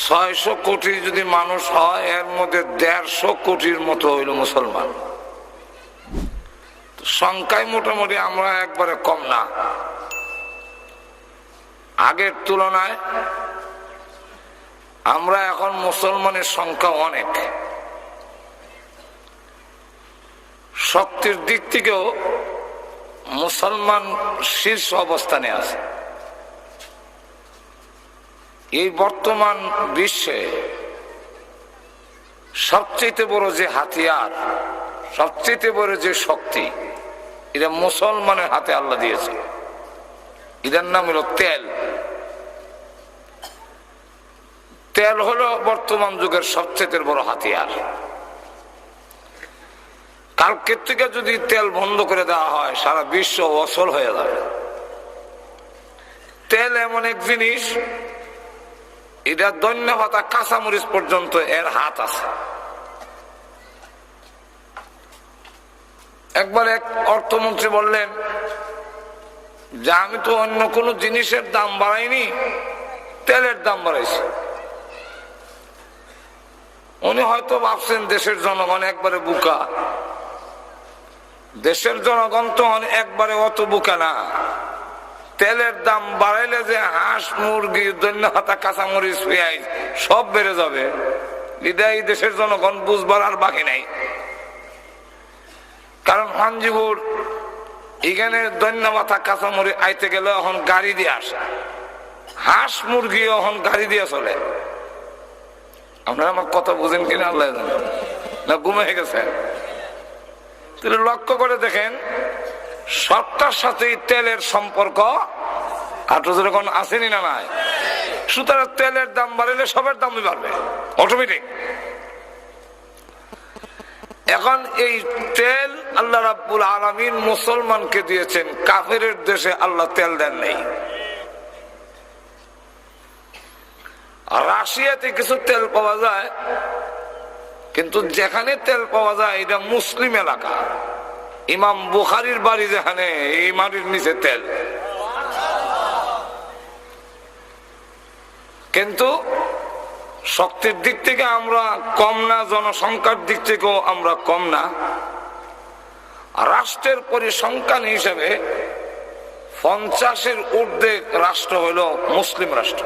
600 কোটি যদি মানুষ হয়, এর মধ্যে 150 কোটির মতো হইল মুসলমান। সংখ্যায় মোটামুটি আমরা একবারে কম না। আগের তুলনায় আমরা এখন মুসলমানের সংখ্যা অনেক। শক্তির দিক থেকেও মুসলমান শীর্ষ অবস্থানে আছে। এই বর্তমান বিশ্বে সবচেয়ে বড় যে হাতিয়ার, সবচেয়ে বড় যে শক্তি, এটা মুসলমানের হাতে আল্লাহ দিয়েছে। এটার নাম হলো তেল। তেল হলো বর্তমান যুগের সবচেয়ে বড় হাতিয়ার। কালকের থেকে যদি তেল বন্ধ করে দেওয়া হয়, সারা বিশ্ব অচল হয়ে যাবে। তেল এমন এক জিনিস, এটা ধন্য পাতা কাঁচামরিচ পর্যন্ত এর হাত আছে। একবার এক অর্থমন্ত্রী বললেন যে আমি তো অন্য কোনো জিনিসের দাম বাড়াইনি, তেলের দাম বাড়াইছি। উনি হয়তো ভাবছেন দেশের জনগণ একবারে বোকা। দেশের জনগণ তো একবারে অত বোকা না। তেলের দাম বাড়াইলে যে হাঁস, মুরগি, ধন্যপাতা, কাঁচামরিচ, পেঁয়াজ সব বেড়ে যাবে, এটাই দেশের জনগণ বুঝবার আর বাকি নাই। কারণ হাঞ্জিপুর এখানে ধন্যপাতা, কাঁচামরিচ আইতে গেলে এখন গাড়ি দিয়ে আসে, হাঁস মুরগি এখন গাড়ি দিয়ে চলে। আপনারা আমার কথা বুঝেন কিনা আল্লাহ জানেন, না ঘুমে গেছে? তাহলে লক্ষ্য করে দেখেন, সবটার সাথে তেলের সম্পর্ক যেরকম আসেনি না নাই। সুতরাং তেলের দাম বাড়লে সবের দামই বাড়বে অটোমেটিক। এখন এই তেল আল্লাহ রাব্বুল আলামিন মুসলমানকে দিয়েছেন, কাফেরের দেশে আল্লাহ তেল দেন নেই। রাশিয়াতে কিছু তেল পাওয়া যায়, কিন্তু যেখানে তেল পাওয়া যায় এটা মুসলিম এলাকা। ইমাম বুখারীর বাড়ি যেখানে, এই বাড়ির নিচে তেল। কিন্তু শক্তির দিক থেকে আমরা কম না, জনসংখ্যার দিক থেকেও আমরা কম না। রাষ্ট্রের পরিসংখ্যান হিসেবে 50-এর ঊর্ধ্বে রাষ্ট্র হইল মুসলিম রাষ্ট্র।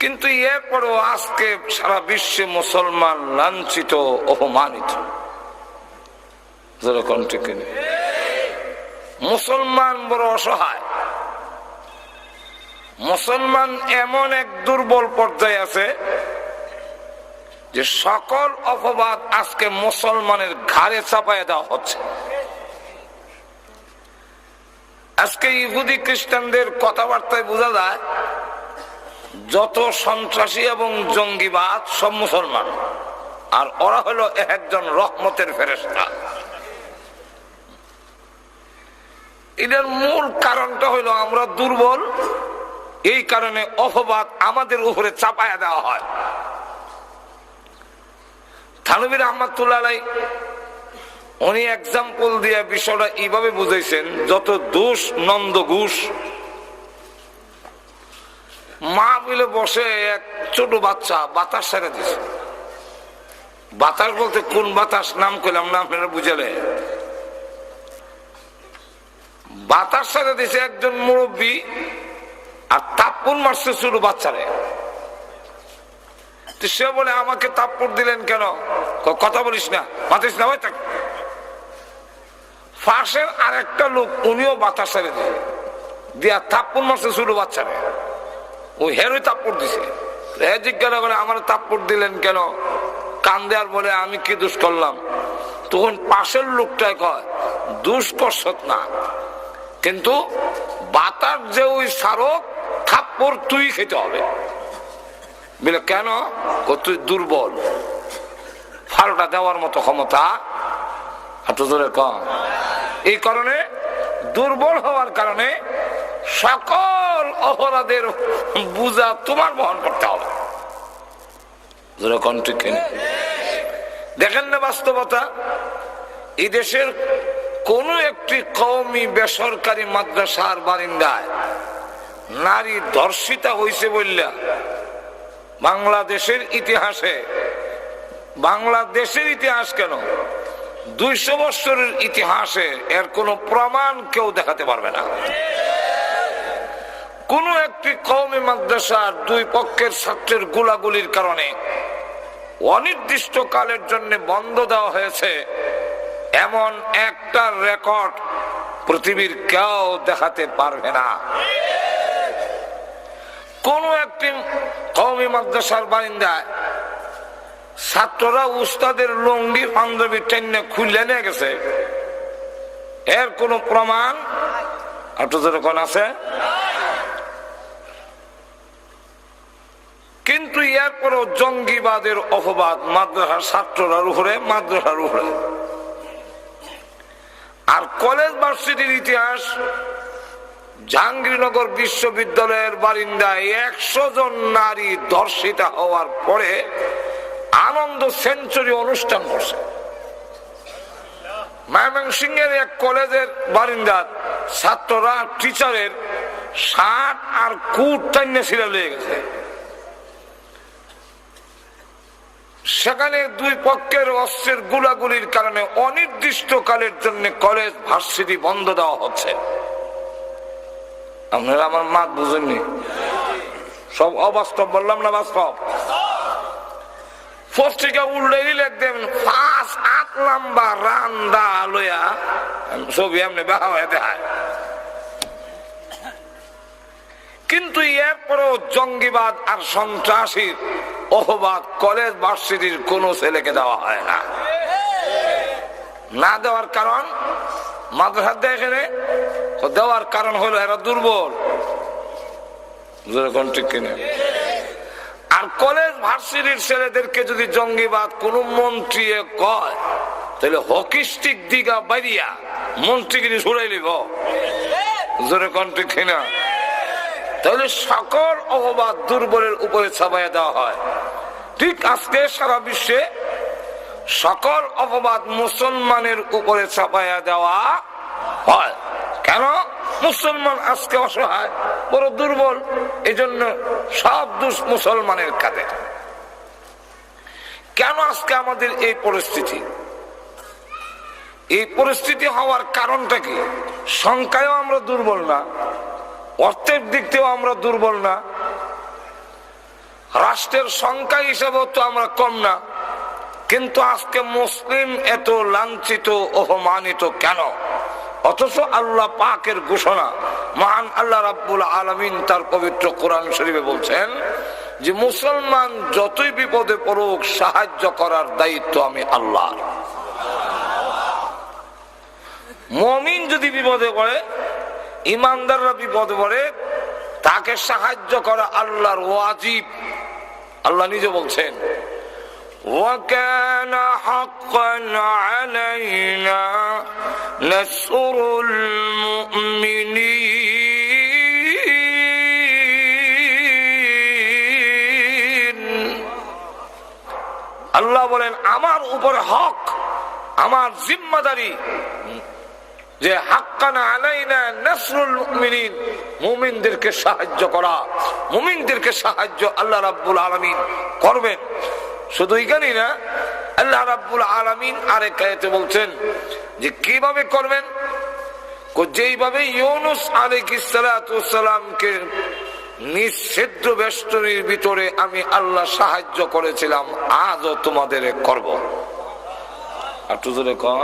কিন্তু এরপরও আজকে সারা বিশ্বে মুসলমান লাঞ্ছিত, অপমানিত। মুসলমান বড় অসহায়। মুসলমান এমন এক দুর্বল পর্যায়ে আছে যে সকল অপবাদ আজকে মুসলমানের ঘাড়ে চাপায় দেওয়া হচ্ছে। আজকে ইহুদি খ্রিস্টানদের কথাবার্তায় বোঝা যায় যত সন্ত্রাসী এবং জঙ্গিবাদ সব মুসলমান, আর ওরা হলো একজন রহমতের ফেরেশতা। এটার মূল কারণটা হইল আমরা দুর্বল, এই কারণে অপবাদ আমাদের উপরে চাপায়া দেওয়া হয়। থানভী রাহমাতুল্লাহ আলাইহি উনি এক্সাম্পল দিয়ে বিষয়টা এইভাবে বুঝাইছেন, যত দোষ নন্দ ঘোষ। মা মিলে বসে এক ছোট বাচ্চা বাতাস ছেড়ে দিছে। বাতাস বলতে কোন বাতাস নাম করলাম না, আপনারা বুঝালে। বাতাস ছেড়ে দিছে একজন মুরব্বী, আর তাপ্পড় মারছে ছোট বাচ্চারে। সে বলে আমাকে তাপ্পড় দিলেন কেন? কথা বলিস না, মাতিস না, ভাই থাক। পাশের আরেকটা লোক উনিও বাতাস ছেড়ে দিয়ে দিয়া তাপ্পড় মারছে ছোট বাচ্চারে। ওই হেরোই তাপ্পড় দিছে। জিজ্ঞাসা করে আমার তাপ্পড় দিলেন কেন? কান্দে আর বলে আমি কি দোষ করলাম? তখন পাশের লোকটাই কয় দোষ করছত না, কিন্তু বাতাস যে ওই সারক, থাপ্পড় তুই খেতে হবে। বলে কেন? তুই দুর্বল, ফালটা দেওয়ার মতো ক্ষমতা এত জোরে কম। এই কারণে দুর্বল হওয়ার কারণে সকল অপরাধের বোঝা তোমার বহন করতে হবে। দেখেন না বাস্তবতা, এই দেশের কোন একটি কওমি বেসরকারি মাদ্রাসার বারিন্দায় নারী ধর্ষিতা হইছে বললা বাংলাদেশের ইতিহাস কেন 200 বছরের ইতিহাসে এর কোন প্রমাণ কেউ দেখাতে পারবে না। কোন একটি কওমি মাদ্রাসার দুই পক্ষের ছাত্রের গোলাগুলির কারণে অনির্দিষ্ট কালের জন্য বন্ধ দেওয়া হয়েছে এমন একটা রেকর্ড পৃথিবীর কেউ দেখাতে পারবে না। কোন একটি কওমি মাদ্রাসার বারিন্দায় ছাত্ররা উস্তাদের লুঙ্গি পাঞ্জাবি টেনে খুলে নিয়ে গেছে, এর কোন প্রমাণ যখন আছে? কিন্তু এরপরও জঙ্গিবাদের অপবাদ মাদ্রাসার ছাত্ররার উপরে, মাদ্রাসার উপরে। আর কলেজ ভার্সিটির ইতিহাস, জাহাঙ্গীরনগর বিশ্ববিদ্যালয়ের বারিন্দায় 100 জন নারী ধর্ষিতা হওয়ার পরে আনন্দ সেঞ্চুরি অনুষ্ঠান করছে। ময়মনসিংহের এক কলেজের বারিন্দার ছাত্ররা টিচারের শার্ট আর কুট টাইনে ছিঁড়ে লেগে গেছে। সেখানে দুই পক্ষের অস্ত্রের গুলাগুলির কারণে অনির্দিষ্টকালের জন্য কলেজ ভার্সিটি বন্ধ দেওয়া হচ্ছে। আপনারা আমার মাত বুঝেননি? সব অবাস্তব বললাম না বাস্তব? পত্রিকা উল্লেই লিখবেন 5 8 লম্বা রান্দা লইয়া ছবি এমনি বেহা হয়ে দেখায়। কিন্তু এরপরেও জঙ্গিবাদ আর সন্ত্রাসীর অপবাদ কলেজ ভার্সিটির কোন ছেলেকে দেওয়া হয় না। না দেওয়ার কারণ মাদ্রাসা দেখে দেওয়ার কারণ হলো এরা দুর্বল। ঠিক কিনা? আর কলেজ ভার্সিটির ছেলেদেরকে যদি জঙ্গিবাদ কোন মন্ত্রী কয় তাহলে হকিস্টিক দিঘা বাইরিয়া মন্ত্রীগিরি ছুড়াই লিব। জোরে কোন ঠিক কিনা? তাহলে সকল অপবাদ দুর্বলের উপরে ছাপাইয়া দেওয়া হয়। ঠিক আজকে সারা বিশ্বে সকল অপবাদ মুসলমানের উপরে ছাপাইয়া দেওয়া হয়। কেন? মুসলমান আজকে অসহায়, বড় দুর্বল, এজন্য সব দোষ মুসলমানের কাঁধে। কেন আজকে আমাদের এই পরিস্থিতি? এই পরিস্থিতি হওয়ার কারণটা কি? সংখ্যায়ও আমরা দুর্বল না, অর্থের দিক থেকেও আমরা দুর্বল না, রাষ্ট্রের সংখ্যা হিসেবেও তো আমরা কম না। কিন্তু আজকে মুসলিম এত লাঞ্ছিত অপমানিত কেন? অথচ আল্লাহ পাকের ঘোষণা, মহান আল্লাহ রাব্বুল আলামিন তার পবিত্র কোরআন শরীফে বলছেন যে মুসলমান যতই বিপদে পড়ুক সাহায্য করার দায়িত্ব আমি আল্লাহর। মুমিন যদি বিপদে পড়ে, ইমানদাররা বিপদে পড়ে, তাকে সাহায্য করা আল্লাহর ওয়াজিব। আল্লাহ নিজে বলছেন وَكَانَ حَقًّا عَلَيْنَا نَصْرُ الْمُؤْمِنِينَ। আল্লাহ বলেন আমার উপরে হক, আমার জিম্মাদারি যে হাক্কানা আলাইনা নাসরুল মুমিনিন, মুমিনদেরকে সাহায্য করা। মুমিনদেরকে সাহায্য আল্লাহ রাব্বুল আলামিন করবেন। শুধু এখানেই না, আল্লাহ রাব্বুল আলামিন আরেক আয়াতে বলছেন যে কিভাবে করবেন। যেইভাবে ইউনূস আলাইহিস সালাতু ওয়াস সালামকে নিঃছিদ্র বেষ্টনীর ভিতরে আমি আল্লাহ সাহায্য করেছিলাম, আজও তোমাদের করব। আর তুজরে কোন